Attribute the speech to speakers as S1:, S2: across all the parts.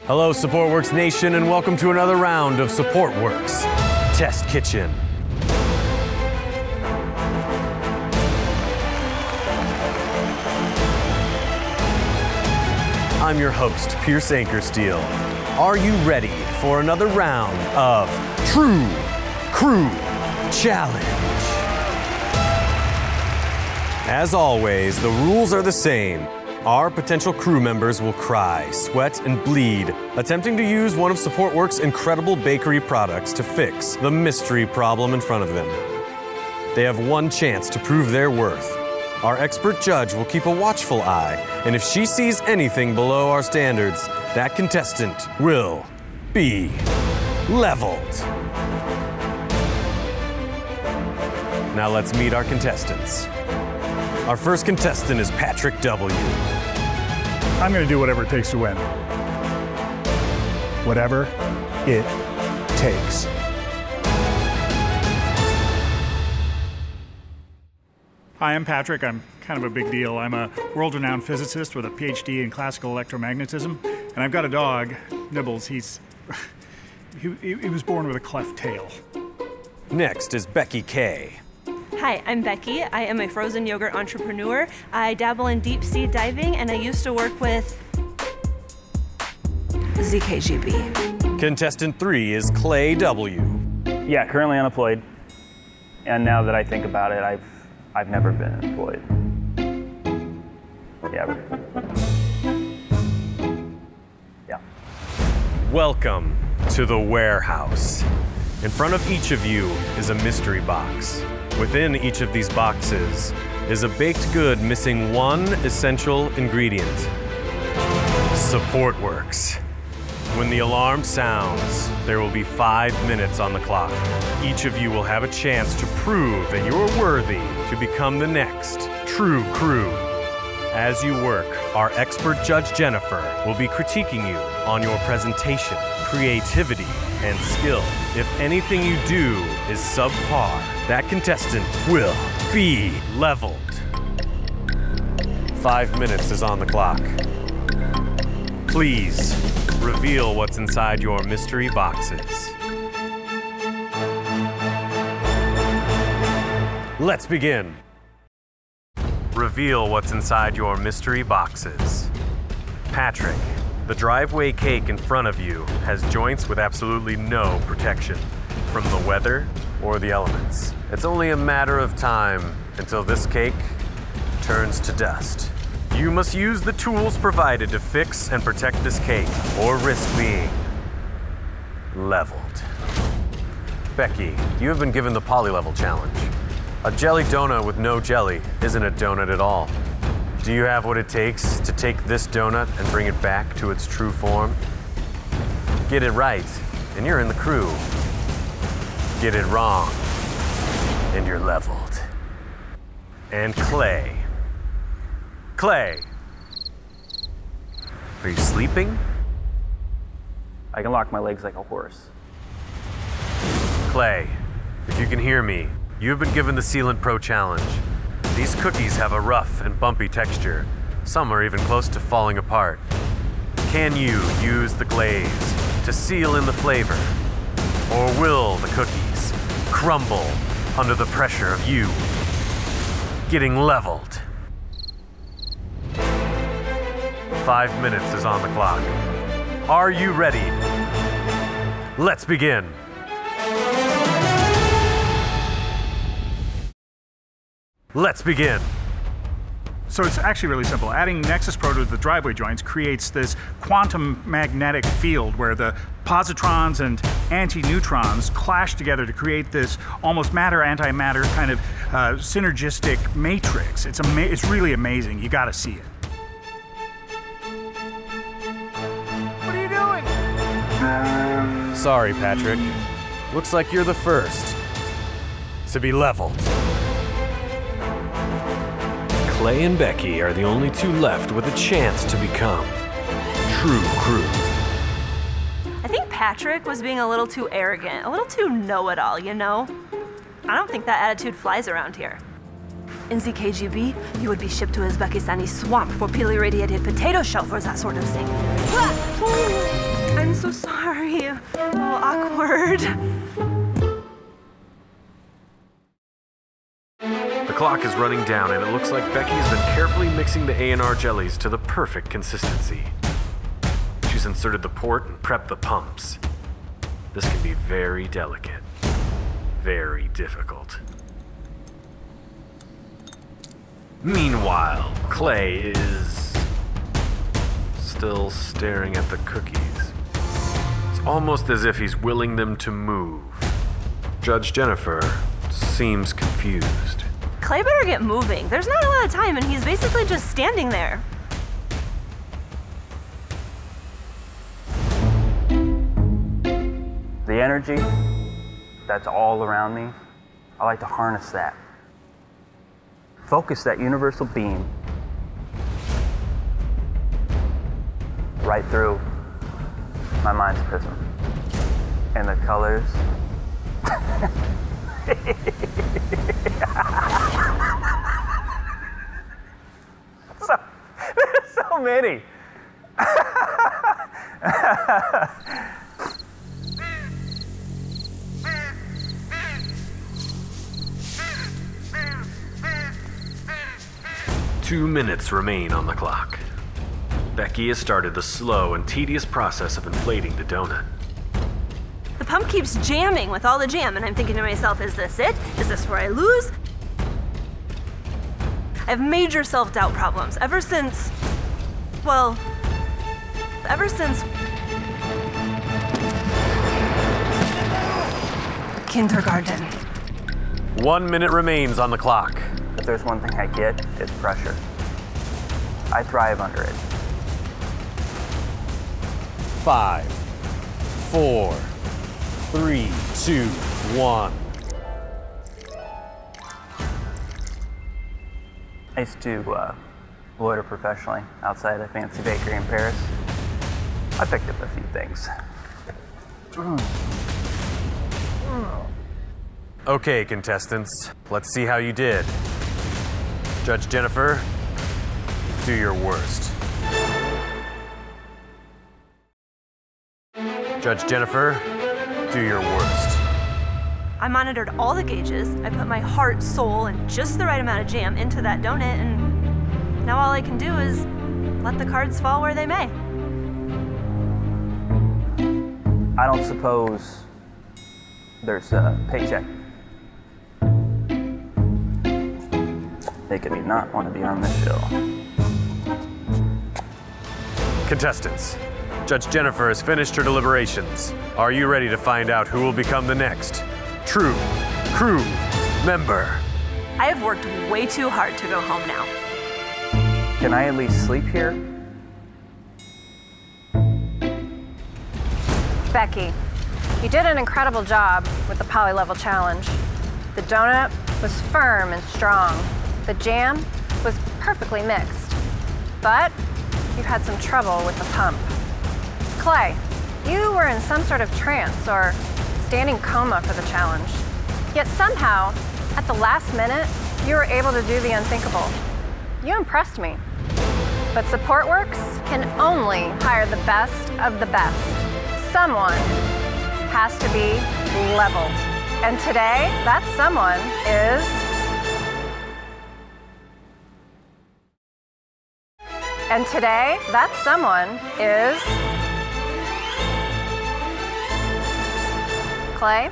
S1: Hello, Supportworks Nation, and welcome to another round of Supportworks Test Kitchen. I'm your host, Pierce Anchorsteel. Are you ready for another round of True Crew Challenge? As always, the rules are the same. Our potential crew members will cry, sweat, and bleed, attempting to use one of Supportworks' incredible bakery products to fix the mystery problem in front of them. They have one chance to prove their worth. Our expert judge will keep a watchful eye, and if she sees anything below our standards, that contestant will be leveled. Now let's meet our contestants. Our first contestant is Patrick W.
S2: I'm going to do whatever it takes to win. Whatever it takes. Hi, I'm Patrick. I'm kind of a big deal. I'm a world-renowned physicist with a PhD in classical electromagnetism, and I've got a dog, Nibbles. He was born with a cleft tail.
S1: Next is Becky K.
S3: Hi, I'm Becky. I am a frozen yogurt entrepreneur. I dabble in deep sea diving, and I used to work with ZKGB.
S1: Contestant 3 is Clay W.
S4: Yeah, currently unemployed. And now that I think about it, I've never been employed. Yeah.
S1: Welcome to the warehouse. In front of each of you is a mystery box. Within each of these boxes is a baked good missing one essential ingredient: Supportworks. When the alarm sounds, there will be 5 minutes on the clock. Each of you will have a chance to prove that you're worthy to become the next True Crew. As you work, our expert judge Jennifer will be critiquing you on your presentation, creativity, and skill. If anything you do is subpar, that contestant will be leveled. 5 minutes is on the clock. Please reveal what's inside your mystery boxes. Let's begin. Reveal what's inside your mystery boxes. Patrick, the driveway cake in front of you has joints with absolutely no protection from the weather or the elements. It's only a matter of time until this cake turns to dust. You must use the tools provided to fix and protect this cake, or risk being leveled. Becky, you have been given the poly-level challenge. A jelly donut with no jelly isn't a donut at all. Do you have what it takes to take this donut and bring it back to its true form? Get it right, and you're in the crew. Get it wrong, and you're leveled. And Clay. Clay, are you sleeping?
S4: I can lock my legs like a horse.
S1: Clay, if you can hear me, you have been given the Sealant Pro Challenge. These cookies have a rough and bumpy texture. Some are even close to falling apart. Can you use the glaze to seal in the flavor? Or will the cookies crumble under the pressure of you getting leveled? 5 minutes is on the clock. Are you ready? Let's begin. Let's begin.
S2: So it's actually really simple. Adding Nexus Pro to the driveway joints creates this quantum magnetic field where the positrons and antineutrons clash together to create this almost matter-antimatter kind of synergistic matrix. It's really amazing. You got to see it.
S5: What are you doing?
S1: Sorry, Patrick. Looks like you're the first to be leveled. Clay and Becky are the only two left with a chance to become True Crew.
S3: I think Patrick was being a little too arrogant, a little too know-it-all, you know? I don't think that attitude flies around here. In ZKGB, you would be shipped to Uzbekistani swamp for pili-radiated potato shelters, that sort of thing. Sorry, a little awkward.
S1: The clock is running down, and it looks like Becky has been carefully mixing the A&R jellies to the perfect consistency. She's inserted the port and prepped the pumps. This can be very delicate, very difficult. Meanwhile, Clay is still staring at the cookies. It's almost as if he's willing them to move. Judge Jennifer seems confused.
S3: Clay better get moving. There's not a lot of time, and he's basically just standing there.
S4: The energy that's all around me, I like to harness that. Focus that universal beam right through my mind's prism. And the colors. There's so many.
S1: 2 minutes remain on the clock. Becky has started the slow and tedious process of inflating the donut.
S3: The pump keeps jamming with all the jam, and I'm thinking to myself, is this it? Is this where I lose? I have major self-doubt problems ever since kindergarten.
S1: 1 minute remains on the clock.
S4: If there's one thing I get, it's pressure. I thrive under it.
S1: 5, 4, 3, 2, 1.
S4: I used to loiter professionally outside a fancy bakery in Paris. I picked up a few things.
S1: Okay, contestants, let's see how you did. Judge Jennifer, do your worst. Judge Jennifer, do your worst.
S3: I monitored all the gauges. I put my heart, soul, and just the right amount of jam into that donut, and now all I can do is let the cards fall where they may.
S4: I don't suppose there's a paycheck. Making me not want to be on this show.
S1: Contestants, Judge Jennifer has finished her deliberations. Are you ready to find out who will become the next true crew member?
S3: I have worked way too hard to go home now.
S4: Can I at least sleep here?
S6: Becky, you did an incredible job with the poly-level challenge. The donut was firm and strong. The jam was perfectly mixed. But you had some trouble with the pump. Clay, you were in some sort of trance or standing coma for the challenge. Yet somehow, at the last minute, you were able to do the unthinkable. You impressed me. But Supportworks can only hire the best of the best. Someone has to be leveled. And today, that someone is... And today, that someone is... Clay?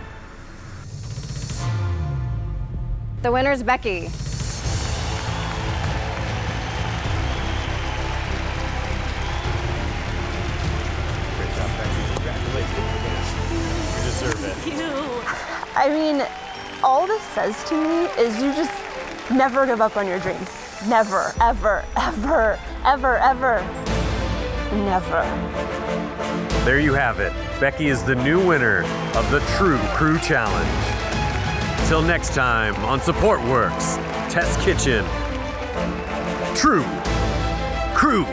S6: The winner's Becky.
S1: Great job, Becky. Congratulations again. You deserve it.
S3: I mean, all this says to me is you just never give up on your dreams. Never, ever, ever, ever, ever, never.
S1: There you have it. Becky is the new winner of the True Crew Challenge. Till next time on Supportworks Test Kitchen. True Crew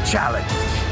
S1: Challenge.